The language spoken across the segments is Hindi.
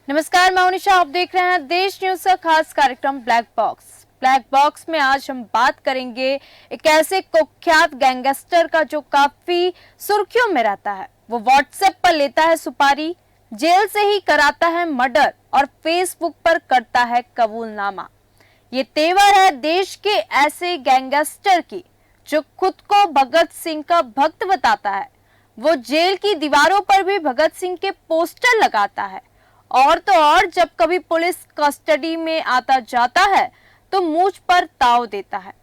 नमस्कार, मैं उनिशा। आप देख रहे हैं देश न्यूज का खास कार्यक्रम ब्लैक बॉक्स। ब्लैक बॉक्स में आज हम बात करेंगे एक ऐसे कुख्यात गैंगस्टर का जो काफी सुर्खियों में रहता है। वो व्हाट्सएप पर लेता है सुपारी, जेल से ही कराता है मर्डर और फेसबुक पर करता है कबूलनामा। ये तेवर है देश के ऐसे गैंगस्टर की जो खुद को भगत सिंह का भक्त बताता है। वो जेल की दीवारों पर भी भगत सिंह के पोस्टर लगाता है और तो और जब कभी पुलिस कस्टडी में आता जाता है तो मूंछ पर ताव देता है।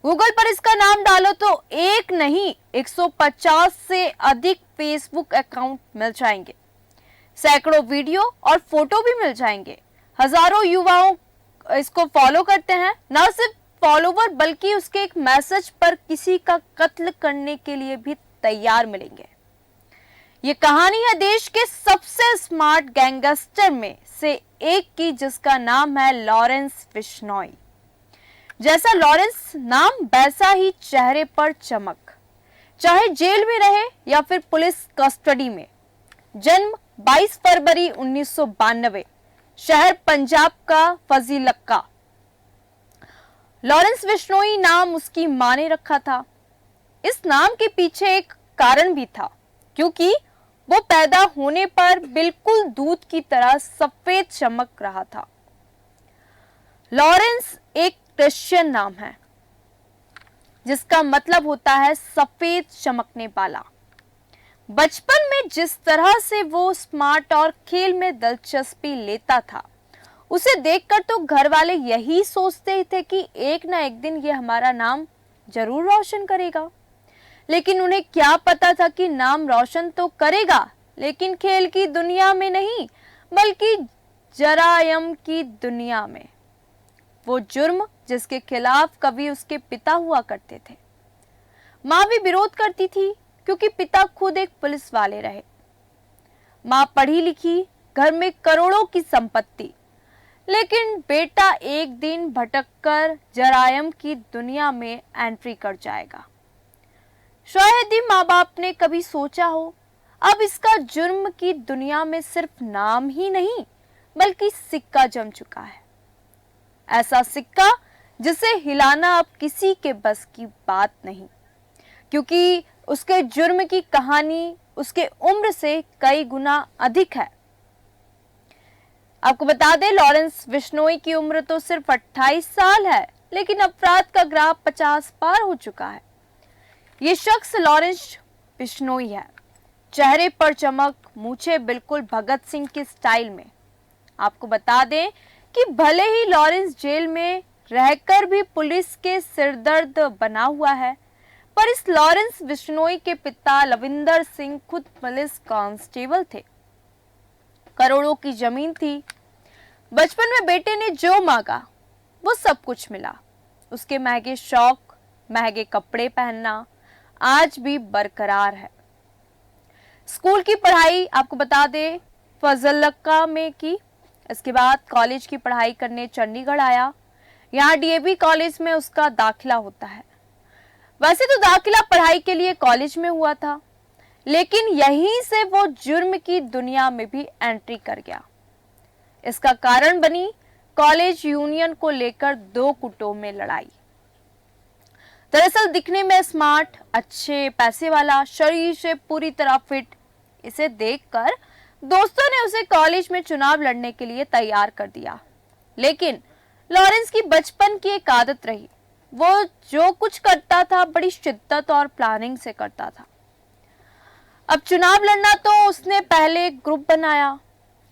गूगल पर इसका नाम डालो तो एक नहीं 150 से अधिक फेसबुक अकाउंट मिल जाएंगे, सैकड़ों वीडियो और फोटो भी मिल जाएंगे। हजारों युवाओं इसको फॉलो करते हैं। न सिर्फ फॉलोवर बल्कि उसके एक मैसेज पर किसी का कत्ल करने के लिए भी तैयार मिलेंगे। ये कहानी है देश के सबसे स्मार्ट गैंगस्टर में से एक की, जिसका नाम है लॉरेंस बिश्नोई। जैसा लॉरेंस नाम वैसा ही चेहरे पर चमक, चाहे जेल में रहे या फिर पुलिस कस्टडी में। जन्म 22 फरवरी 1992, शहर पंजाब का फजीलक्का। लॉरेंस बिश्नोई नाम उसकी मां ने रखा था। इस नाम के पीछे एक कारण भी था, क्योंकि वो पैदा होने पर बिल्कुल दूध की तरह सफेद चमक रहा था। लॉरेंस एक क्रिश्चियन नाम है जिसका मतलब होता है सफेद चमकने वाला। बचपन में जिस तरह से वो स्मार्ट और खेल में दिलचस्पी लेता था, उसे देखकर तो घर वाले यही सोचते थे कि एक ना एक दिन ये हमारा नाम जरूर रोशन करेगा। लेकिन उन्हें क्या पता था कि नाम रोशन तो करेगा, लेकिन खेल की दुनिया में नहीं बल्कि जरायम की दुनिया में। वो जुर्म जिसके खिलाफ कभी उसके पिता हुआ करते थे। माँ भी विरोध करती थी क्योंकि पिता खुद एक पुलिस वाले रहे। माँ पढ़ी लिखी, घर में करोड़ों की संपत्ति, लेकिन बेटा एक दिन भटककर जरायम की दुनिया में एंट्री कर जाएगा। शायद ही माँ बाप ने कभी सोचा हो, अब इसका जुर्म की दुनिया में सिर्फ नाम ही नहीं बल्कि सिक्का जम चुका है। ऐसा सिक्का जिसे हिलाना अब किसी के बस की बात नहीं, क्योंकि उसके जुर्म की कहानी उसके उम्र से कई गुना अधिक है। आपको बता दें, लॉरेंस बिश्नोई की उम्र तो सिर्फ 28 साल है, लेकिन अपराध का ग्राफ 50 पार हो चुका है। ये शख्स लॉरेंस बिश्नोई है। चेहरे पर चमक, मूछें बिल्कुल भगत सिंह के स्टाइल में। आपको बता दें कि भले ही लॉरेंस जेल में रहकर भी पुलिस के सिरदर्द बना हुआ है, पर इस लॉरेंस बिश्नोई के पिता लविंदर सिंह खुद पुलिस कांस्टेबल थे। करोड़ों की जमीन थी। बचपन में बेटे ने जो मांगा वो सब कुछ मिला। उसके महंगे शौक, महंगे कपड़े पहनना आज भी बरकरार है। स्कूल की पढ़ाई आपको बता दें फजलक्का में की। इसके बाद कॉलेज की पढ़ाई करने चंडीगढ़ आया। यहाँ डीएवी कॉलेज में उसका दाखिला होता है। वैसे तो दाखिला पढ़ाई के लिए कॉलेज में हुआ था, लेकिन यहीं से वो जुर्म की दुनिया में भी एंट्री कर गया। इसका कारण बनी कॉलेज यूनियन को लेकर दो गुटों में लड़ाई। दरअसल दिखने में स्मार्ट, अच्छे पैसे वाला, शरीर से पूरी तरह फिट, इसे देखकर दोस्तों ने उसे कॉलेज में चुनाव लड़ने के लिए तैयार कर दिया। लेकिन लॉरेंस की बचपन की एक आदत रही, वो जो कुछ करता था बड़ी शिद्दत और प्लानिंग से करता था। अब चुनाव लड़ना तो उसने पहले एक ग्रुप बनाया।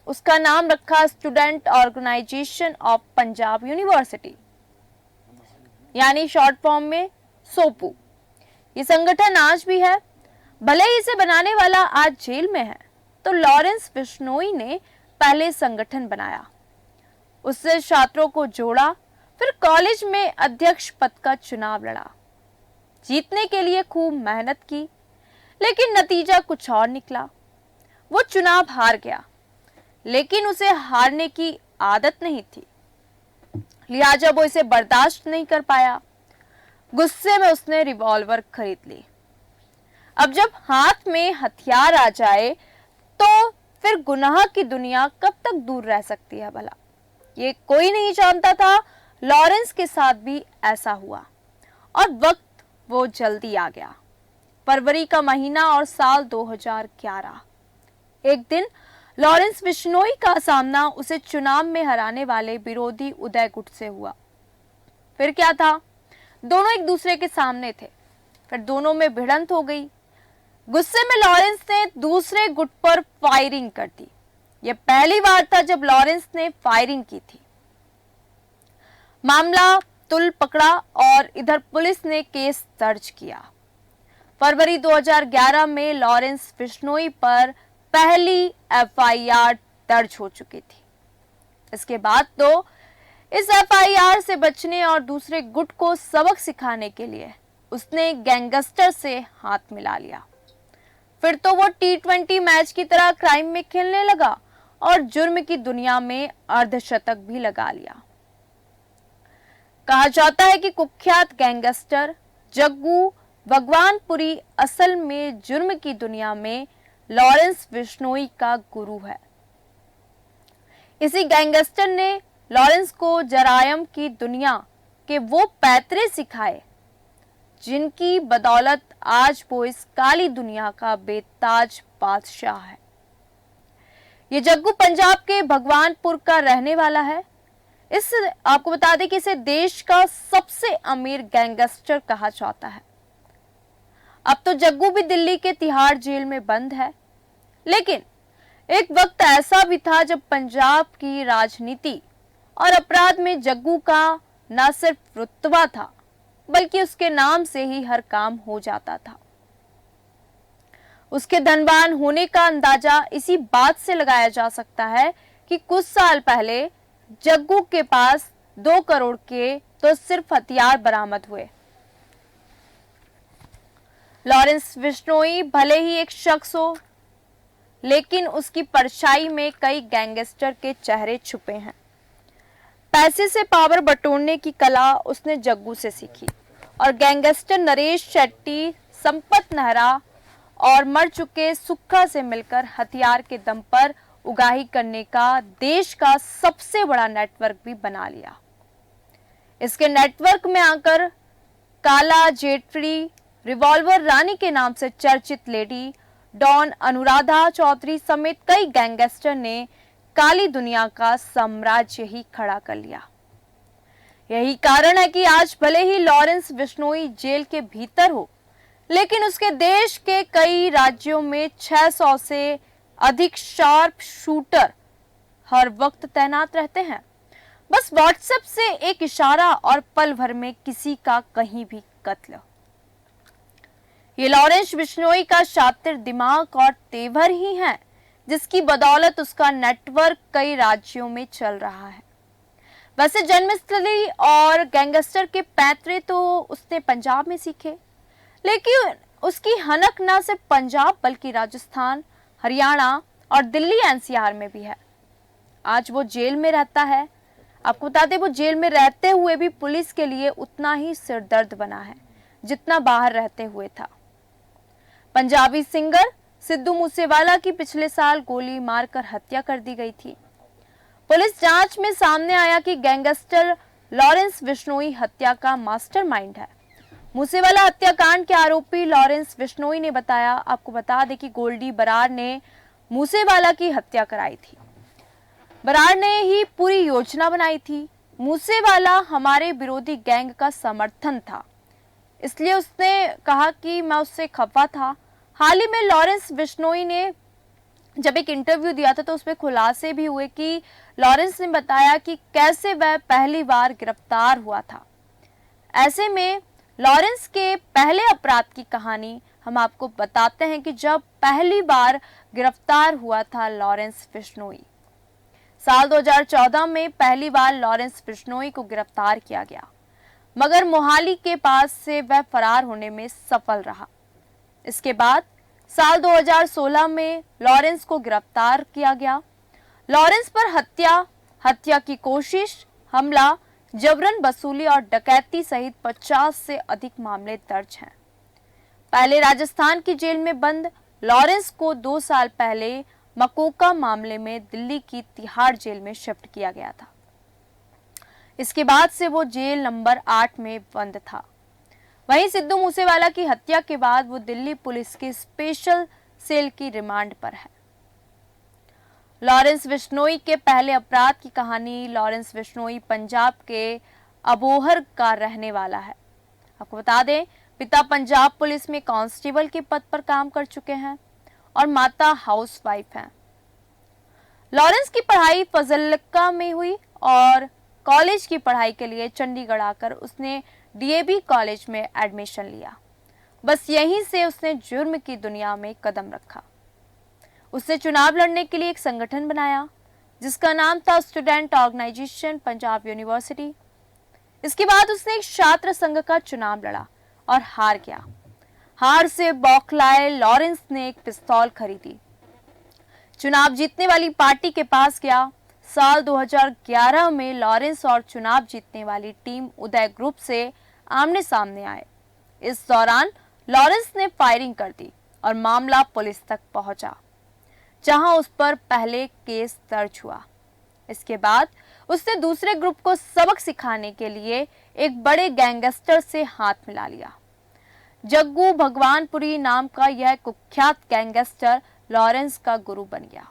उसका नाम रखा student organisation of Punjab university, यानी शॉर्ट फॉर्म में सोपू। ये संगठन आज भी है। भले ही इसे बनाने वाला आज जेल में है, तो लॉरेंस बिश्नोई ने पहले संगठन बनाया, उससे छात्रों को जोड़ा, फिर कॉलेज में अध्यक्ष पद का चुनाव लड़ा। जीतने के लिए खूब मेहनत की, लेकिन नतीजा कुछ और निकला। वो चुनाव हार गया, लेकिन उसे हारने की आदत नहीं थी, लिहाजा वो इसे बर्दाश्त नहीं कर पाया। गुस्से में उसने रिवॉल्वर खरीद ली। अब जब हाथ में हथियार आ जाए तो फिर गुनाह की दुनिया कब तक दूर रह सकती है भला? ये कोई नहीं जानता था लॉरेंस के साथ भी ऐसा हुआ। और वक्त वो जल्दी आ गया। फरवरी का महीना और साल 2011। एक दिन लॉरेंस बिश्नोई का सामना उसे चुनाव में हराने वाले विरोधी उदय गुट से हुआ। फिर क्या था, दोनों एक दूसरे के सामने थे। फिर दोनों में भिड़ंत हो गई। गुस्से में लॉरेंस ने दूसरे गुट पर फायरिंग कर दी। यह पहली बार था जब लॉरेंस ने फायरिंग की थी। मामला तुल पकड़ा और इधर पुलिस ने केस दर्ज किया। फरवरी 2011 में लॉरेंस बिश्नोई पर पहली एफआईआर दर्ज हो चुकी थी। इसके बाद तो इस एफआईआर से बचने और दूसरे गुट को सबक सिखाने के लिए उसने गैंगस्टर से हाथ मिला लिया। फिर तो वो T20 मैच की तरह क्राइम में खेलने लगा और जुर्म की दुनिया में अर्धशतक भी लगा लिया। कहा जाता है कि कुख्यात गैंगस्टर जग्गू भगवानपुरी असल में जुर्म की दुनिया में लॉरेंस बिश्नोई का गुरु है। इसी गैंगस्टर ने लॉरेंस को जरायम की दुनिया के वो पैतरे सिखाए जिनकी बदौलत आज वो इस काली दुनिया का बेताज बादशाह है। ये जग्गू पंजाब के भगवानपुर का रहने वाला है। आपको बता दें कि इसे देश का सबसे अमीर गैंगस्टर कहा जाता है। अब तो जग्गू भी दिल्ली के तिहाड़ जेल में बंद है। लेकिन एक वक्त ऐसा भी था जब पंजाब की राजनीति और अपराध में जग्गू का न सिर्फ रुतबा था बल्कि उसके नाम से ही हर काम हो जाता था। उसके धनवान होने का अंदाजा इसी बात से लगाया जा सकता है कि कुछ साल पहले जग्गू के पास 2 करोड़ के तो सिर्फ हथियार बरामद हुए। लॉरेंस बिश्नोई भले ही एक शख्स हो, लेकिन उसकी परछाई में कई गैंगस्टर के चेहरे छुपे हैं। पैसे से पावर बटोरने की कला उसने जग्गू से सीखी और गैंगस्टर नरेश शेट्टी, संपत नेहरा और मर चुके सुक्खा से मिलकर हथियार के दम पर उगाही करने का देश का सबसे बड़ा नेटवर्क भी बना लिया। इसके नेटवर्क में आकर काला जेटरी, रिवॉल्वर रानी के नाम से चर्चित लेडी डॉन अनुराधा चौधरी समेत कई गैंगस्टर ने काली दुनिया का साम्राज्य ही खड़ा कर लिया। यही कारण है कि आज भले ही लॉरेंस बिश्नोई जेल के भीतर हो, लेकिन उसके देश के कई राज्यों में 600 से अधिक शार्प शूटर हर वक्त तैनात रहते हैं। बस व्हाट्सएप से एक इशारा और पल भर में किसी का कहीं भी कत्ल। ये लॉरेंस बिश्नोई का शातिर दिमाग और तेवर ही है जिसकी बदौलत उसका नेटवर्क कई राज्यों में चल रहा है। वैसे जन्मस्थली और गैंगस्टर के पैतरे तो उसने पंजाब में सीखे, लेकिन उसकी हनक न सिर्फ पंजाब बल्कि राजस्थान, हरियाणा और दिल्ली एनसीआर में भी है। आज वो जेल में रहता है। आपको बता दें, वो जेल में रहते हुए भी पुलिस के लिए उतना ही सिरदर्द बना है जितना बाहर रहते हुए था। पंजाबी सिंगर सिद्धू मूसेवाला की पिछले साल गोली मारकर हत्या कर दी गई थी। पुलिस जांच में सामने आया कि गैंगस्टर लॉरेंस बिश्नोई हत्या का मास्टरमाइंड है। मूसेवाला हत्याकांड के आरोपी लॉरेंस बिश्नोई ने बताया, आपको बता दें कि गोल्डी बरार ने मूसेवाला की हत्या कराई थी। बरार ने ही पूरी योजना बनाई थी। मूसेवाला हमारे विरोधी गैंग का समर्थन था, इसलिए उसने कहा कि मैं उससे खफा था। हाल ही में लॉरेंस बिश्नोई ने जब एक इंटरव्यू दिया था तो उसमें खुलासे भी हुए कि लॉरेंस ने बताया कि कैसे वह पहली बार गिरफ्तार हुआ था। ऐसे में लॉरेंस के पहले अपराध की कहानी हम आपको बताते हैं कि जब पहली बार गिरफ्तार हुआ था लॉरेंस बिश्नोई। साल 2014 में पहली बार लॉरेंस बिश्नोई को गिरफ्तार किया गया, मगर मोहाली के पास से वह फरार होने में सफल रहा। इसके बाद साल 2016 में लॉरेंस को गिरफ्तार किया गया। लॉरेंस पर हत्या की कोशिश, हमला, जबरन वसूली और डकैती सहित 50 से अधिक मामले दर्ज हैं। पहले राजस्थान की जेल में बंद लॉरेंस को 2 साल पहले मकोका मामले में दिल्ली की तिहाड़ जेल में शिफ्ट किया गया था। इसके बाद से वो जेल नंबर 8 में बंद था। वहीं सिद्धू मूसेवाला की हत्या के बाद वो दिल्ली पुलिस की स्पेशल सेल की रिमांड पर है। लॉरेंस बिश्नोई के पहले अपराध की कहानी। लॉरेंस बिश्नोई पंजाब के अबोहर का रहने वाला है। आपको बता दें, पिता पंजाब पुलिस में कांस्टेबल के पद पर काम कर चुके हैं और माता हाउसवाइफ हैं। लॉरेंस की पढ़ाई फजलका में हुई और कॉलेज की पढ़ाई के लिए चंडीगढ़ आकर उसने डीएवी कॉलेज में एडमिशन लिया। बस यहीं से उसने जुर्म की दुनिया में कदम रखा। उसने चुनाव लड़ने के लिए एक संगठन बनाया जिसका नाम था स्टूडेंट ऑर्गेनाइजेशन पंजाब यूनिवर्सिटी। इसके बाद उसने एक छात्र संघ का चुनाव लड़ा और हार गया। हार से बौखलाए लॉरेंस ने एक पिस्तौल खरीदी। चुनाव जीतने वाली पार्टी के पास गया। साल 2011 में लॉरेंस और चुनाव जीतने वाली टीम उदय ग्रुप से आमने सामने आए। इस दौरान लॉरेंस ने फायरिंग कर दी और मामला पुलिस तक पहुंचा, जहां उस पर पहले केस दर्ज हुआ। इसके बाद उसने दूसरे ग्रुप को सबक सिखाने के लिए एक बड़े गैंगस्टर से हाथ मिला लिया। जग्गू भगवानपुरी नाम का यह कुख्यात गैंगस्टर लॉरेंस का गुरु बन गया।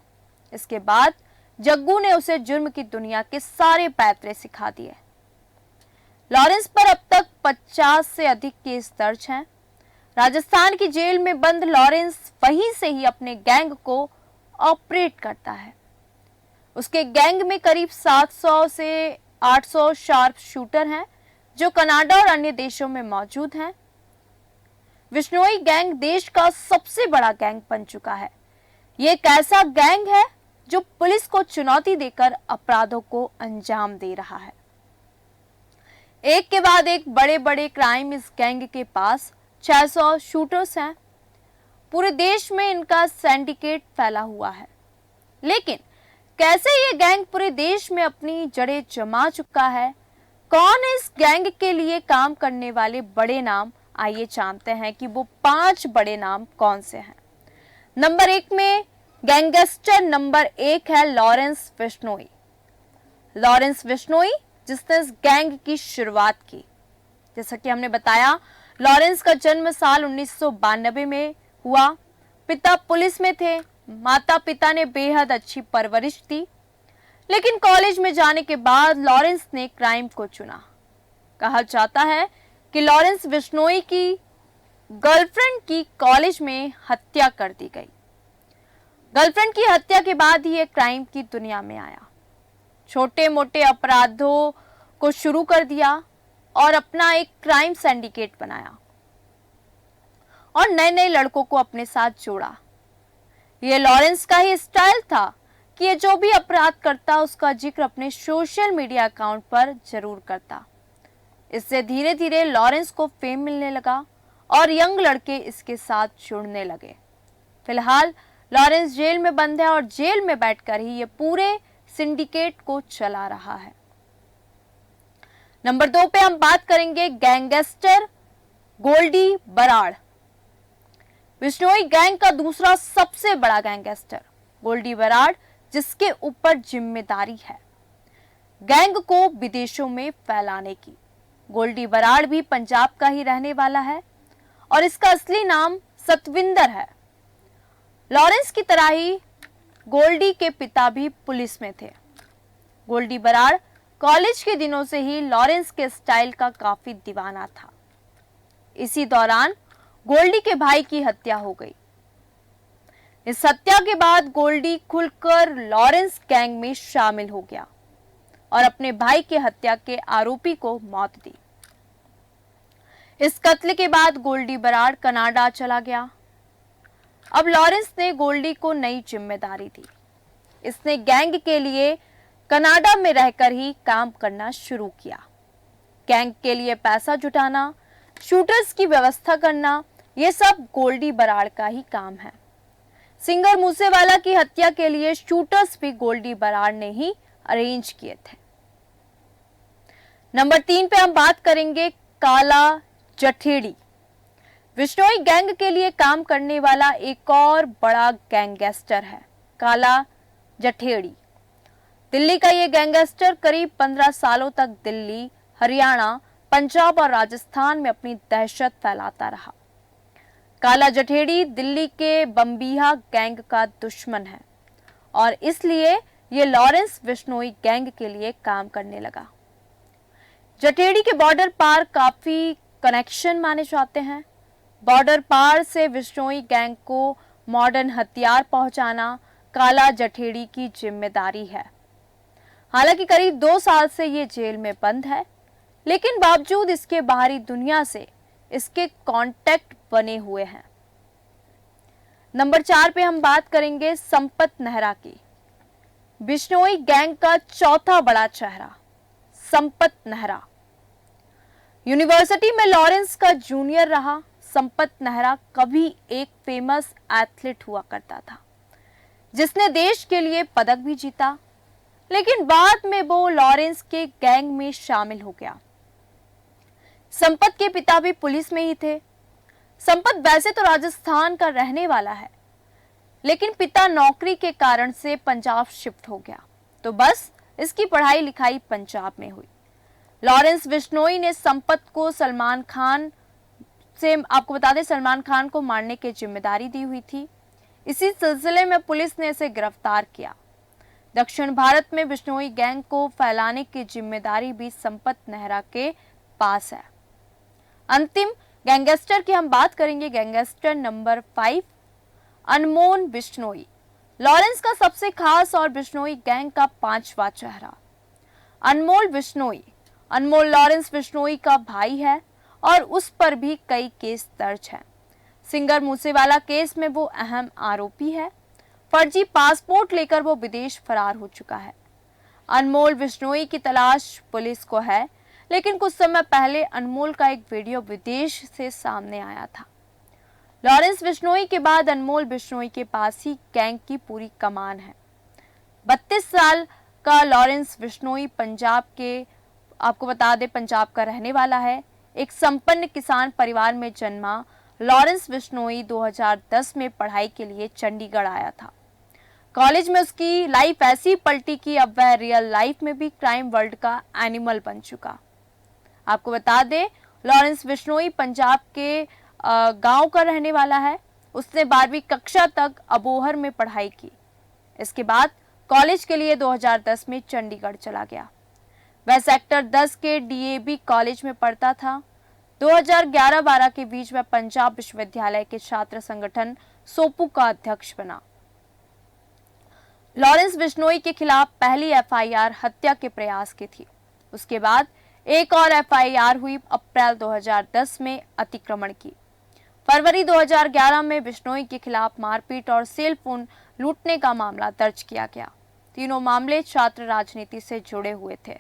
इसके बाद जग्गू ने उसे जुर्म की दुनिया के सारे पैतरे सिखा दिए। लॉरेंस पर अब तक 50 से अधिक केस दर्ज हैं। राजस्थान की जेल में बंद लॉरेंस वहीं से ही अपने गैंग को ऑपरेट करता है। उसके गैंग में करीब 700 से 800 शार्प शूटर हैं जो कनाडा और अन्य देशों में मौजूद हैं। बिश्नोई गैंग देश का सबसे बड़ा गैंग बन चुका है। ये एक ऐसा गैंग है जो पुलिस को चुनौती देकर अपराधों को अंजाम दे रहा है। एक के बाद एक बड़े बड़े क्राइम इस गैंग के पास 600 शूटर्स हैं। पूरे देश में इनका सिंडिकेट फैला हुआ है। लेकिन कैसे ये गैंग पूरे देश में अपनी जड़ें जमा चुका है? कौन है इस गैंग के लिए काम करने वाले बड़े नाम? आइए जानते हैं कि वो 5 बड़े नाम कौन से हैं। नंबर 1 में गैंगस्टर नंबर 1 है लॉरेंस बिश्नोई। लॉरेंस बिश्नोई जिसने इस गैंग की शुरुआत की। जैसा कि हमने बताया, लॉरेंस का जन्म साल 1992 में हुआ। पिता पुलिस में थे। माता पिता ने बेहद अच्छी परवरिश दी। लेकिन कॉलेज में जाने के बाद लॉरेंस ने क्राइम को चुना। कहा जाता है कि लॉरेंस बिश्नोई की गर्लफ्रेंड की कॉलेज में हत्या कर दी गई। गर्लफ्रेंड की हत्या के बाद ही ये क्राइम की दुनिया में आया। छोटे मोटे अपराधों को शुरू कर दिया और अपना एक क्राइम सिंडिकेट बनाया और नए नए लड़कों को अपने साथ जोड़ा। ये लॉरेंस का ही स्टाइल था कि ये जो भी अपराध करता उसका जिक्र अपने सोशल मीडिया अकाउंट पर जरूर करता। इससे धीरे धीरे लॉरेंस को फेम मिलने लगा और यंग लड़के इसके साथ जुड़ने लगे। फिलहाल लॉरेंस जेल में बंद है और जेल में बैठकर ही ये पूरे सिंडिकेट को चला रहा है। नंबर 2 पे हम बात करेंगे गैंगस्टर गोल्डी बराड़। बिश्नोई गैंग का दूसरा सबसे बड़ा गैंगस्टर गोल्डी बराड़, जिसके ऊपर जिम्मेदारी है गैंग को विदेशों में फैलाने की। गोल्डी बराड़ भी पंजाब का ही रहने वाला है और इसका असली नाम सतविंदर है। लॉरेंस की तरह ही गोल्डी के पिता भी पुलिस में थे। गोल्डी बराड़ कॉलेज के दिनों से ही लॉरेंस के स्टाइल का काफी दीवाना था। इसी दौरान गोल्डी के भाई की हत्या हो गई। इस हत्या के बाद गोल्डी खुलकर लॉरेंस गैंग में शामिल हो गया और अपने भाई के हत्या के आरोपी को मौत दी। इस कत्ल के बाद गोल्डी बराड़ कनाडा चला गया। अब लॉरेंस ने गोल्डी को नई जिम्मेदारी दी। इसने गैंग के लिए कनाडा में रहकर ही काम करना शुरू किया। गैंग के लिए पैसा जुटाना, शूटर्स की व्यवस्था करना, यह सब गोल्डी बराड़ का ही काम है। सिंगर मूसेवाला की हत्या के लिए शूटर्स भी गोल्डी बराड़ ने ही अरेंज किए थे। नंबर 3 पे हम बात करेंगे काला जठेड़ी। बिश्नोई गैंग के लिए काम करने वाला एक और बड़ा गैंगस्टर है काला जठेड़ी। दिल्ली का ये गैंगस्टर करीब 15 सालों तक दिल्ली, हरियाणा, पंजाब और राजस्थान में अपनी दहशत फैलाता रहा। काला जठेड़ी दिल्ली के बम्बिहा गैंग का दुश्मन है और इसलिए ये लॉरेंस बिश्नोई गैंग के लिए काम करने लगा। जठेड़ी के बॉर्डर पार काफी कनेक्शन माने जाते हैं। बॉर्डर पार से बिश्नोई गैंग को मॉडर्न हथियार पहुंचाना काला जठेड़ी की जिम्मेदारी है। हालांकि करीब 2 साल से ये जेल में बंद है, लेकिन बावजूद इसके बाहरी दुनिया से इसके कांटेक्ट बने हुए हैं। नंबर 4 पे हम बात करेंगे संपत नेहरा की। बिश्नोई गैंग का चौथा बड़ा चेहरा संपत नेहरा। यूनिवर्सिटी में लॉरेंस का जूनियर रहा संपत नेहरा कभी एक फेमस एथलीट हुआ करता था, जिसने देश के लिए पदक भी जीता, लेकिन बाद में वो लॉरेंस के गैंग में शामिल हो गया। संपत के पिता भी पुलिस में ही थे। संपत वैसे तो राजस्थान का रहने वाला है, लेकिन पिता नौकरी के कारण से पंजाब शिफ्ट हो गया, तो बस इसकी पढ़ाई लिखाई पंजाब में हुई। लॉरेंस बिश्नोई ने संपत को सलमान खान से, आपको बता दें, सलमान खान को मारने की जिम्मेदारी दी हुई थी। इसी सिलसिले में पुलिस ने इसे गिरफ्तार किया। दक्षिण भारत में बिश्नोई गैंग को फैलाने की जिम्मेदारी भी संपत नेहरा के पास है। अंतिम गैंगस्टर की हम बात करेंगे, गैंगस्टर नंबर 5 अनमोल बिश्नोई। लॉरेंस का सबसे खास और बिश्नोई गैंग का 5वां चेहरा अनमोल बिश्नोई। अनमोल लॉरेंस बिश्नोई का भाई है और उस पर भी कई केस दर्ज हैं। सिंगर मूसेवाला केस में वो अहम आरोपी है। फर्जी पासपोर्ट लेकर वो विदेश फरार हो चुका है। अनमोल बिश्नोई की तलाश पुलिस को है, लेकिन कुछ समय पहले अनमोल का एक वीडियो विदेश से सामने आया था। लॉरेंस बिश्नोई के बाद अनमोल बिश्नोई के पास ही गैंग की पूरी कमान है। 32 साल का लॉरेंस बिश्नोई पंजाब के, आपको बता दें, पंजाब का रहने वाला है। एक संपन्न किसान परिवार में जन्मा लॉरेंस बिश्नोई 2010 में पढ़ाई के लिए चंडीगढ़ आया था। कॉलेज में उसकी लाइफ ऐसी पलटी कि अब वह रियल लाइफ में भी क्राइम वर्ल्ड का एनिमल बन चुका। आपको बता दें, लॉरेंस बिश्नोई पंजाब के गांव का रहने वाला है। उसने 12वीं कक्षा तक अबोहर में पढ़ाई की। इसके बाद कॉलेज के लिए 2010 में चंडीगढ़ चला गया। वह सेक्टर 10 के डीएवी कॉलेज में पढ़ता था। 2011-12 के बीच वह पंजाब विश्वविद्यालय के छात्र संगठन सोपू का अध्यक्ष बना। लॉरेंस बिश्नोई के खिलाफ पहली एफआईआर हत्या के प्रयास की थी। उसके बाद एक और एफआईआर हुई अप्रैल 2010 में अतिक्रमण की। फरवरी 2011 में बिश्नोई के खिलाफ मारपीट और सेल फोन लूटने का मामला दर्ज किया गया। तीनों मामले छात्र राजनीति से जुड़े हुए थे।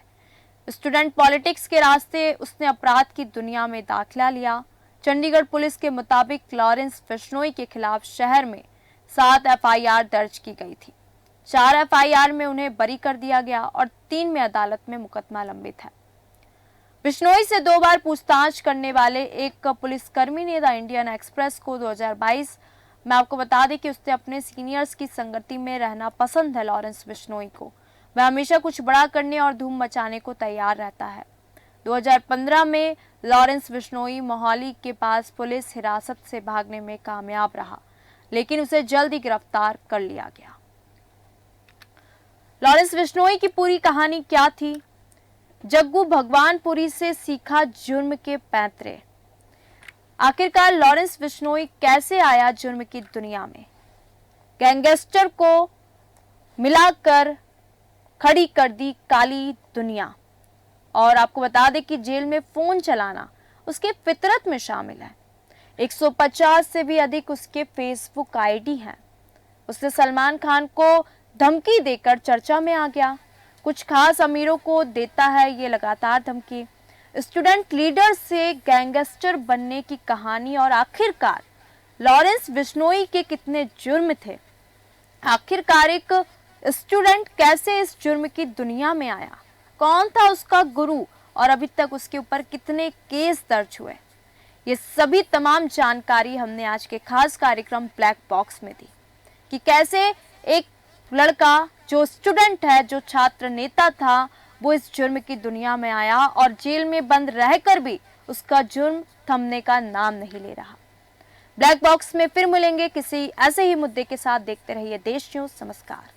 स्टूडेंट पॉलिटिक्स के रास्ते उसने अपराध की दुनिया में दाखिला लिया। चंडीगढ़ पुलिस के मुताबिक लॉरेंस बिश्नोई के खिलाफ शहर में 7 एफआईआर दर्ज की गई थी। 4 एफआईआर में उन्हें बरी कर दिया गया और 3 में अदालत में मुकदमा लंबित है। बिश्नोई से 2 बार पूछताछ करने वाले एक पुलिसकर्मी ने द इंडियन एक्सप्रेस को 2022 में, आपको बता दें कि उसने अपने सीनियर्स की संगति में रहना पसंद है लॉरेंस बिश्नोई को। वह हमेशा कुछ बड़ा करने और धूम मचाने को तैयार रहता है। 2015 में लॉरेंस बिश्नोई मोहाली के पास पुलिस हिरासत से भागने में कामयाब रहा, लेकिन उसे जल्द ही गिरफ्तार कर लिया गया। लॉरेंस बिश्नोई की पूरी कहानी क्या थी? जग्गू भगवानपुरी से सीखा जुर्म के पैंतरे। आखिरकार लॉरेंस बिश्नोई कैसे आया जुर्म की दुनिया में? गैंगस्टर को मिलाकर खड़ी कर दी काली दुनिया। और आपको बता दें कि जेल में फोन चलाना उसके फितरत में शामिल है। 150 से भी अधिक उसके फेसबुक आईडी हैं। उसने सलमान खान को धमकी देकर चर्चा में आ गया। कुछ खास अमीरों को देता है ये लगातार धमकी। स्टूडेंट लीडर से गैंगस्टर बनने की कहानी और आखिरकार लॉरेंस बिश्नोई के कितने जुर्म थे? आखिरकार एक स्टूडेंट कैसे इस जुर्म की दुनिया में आया? कौन था उसका गुरु और अभी तक उसके ऊपर कितने केस दर्ज हुए? ये सभी तमाम जानकारी हमने आज के खास कार्यक्रम ब्लैक बॉक्स में दी कि कैसे एक लड़का जो स्टूडेंट है, जो छात्र नेता था, वो इस जुर्म की दुनिया में आया और जेल में बंद रहकर भी उसका जुर्म थमने का नाम नहीं ले रहा। ब्लैक बॉक्स में फिर मिलेंगे किसी ऐसे ही मुद्दे के साथ। देखते रहिए देश न्यूज। नमस्कार।